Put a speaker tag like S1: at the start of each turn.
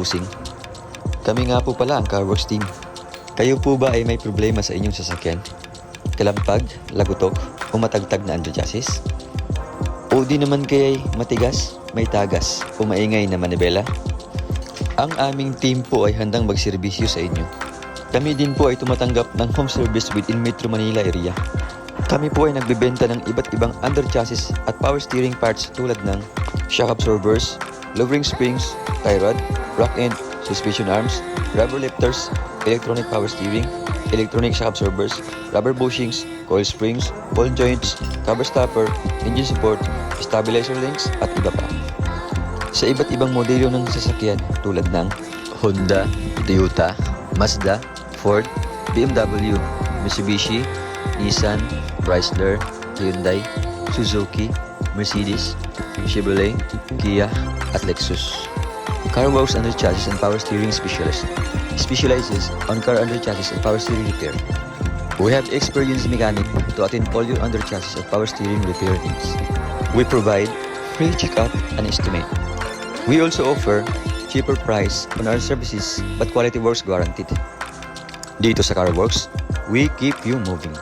S1: Busing. Kami nga po pala ang Worx team. Kayo po ba ay may problema sa inyong sasakyan? Kalampag, Lagutok, o matagtag na Underchassis? O di naman kaya'y matigas, may tagas, o maingay na Manibela? Ang aming team po ay handang magserbisyo sa inyo. Kami din po ay tumatanggap ng home service within Metro Manila area. Kami po ay nagbebenta ng iba't ibang underchassis at power steering parts tulad ng shock absorbers, lowering springs, tie rod, rock end, suspension arms, rubber lifters, electronic power steering, electronic shock absorbers, rubber bushings, coil springs, ball joints, cover stopper, engine support, stabilizer links at iba pa. Sa iba't ibang modelo ng sasakyan tulad ng Honda, Toyota, Mazda, Ford, BMW, Mitsubishi, Nissan, Chrysler, Hyundai, Suzuki, Mercedes, Chevrolet, Kia, at Lexus. Worx Underchassis and Power Steering Specialist specializes on car underchassis and power steering repair. We have experienced mechanic to attend all your underchassis and power steering repair needs. We provide free checkup and estimate. We also offer cheaper price on our services but quality works guaranteed. Dito sa Worx, we keep you moving.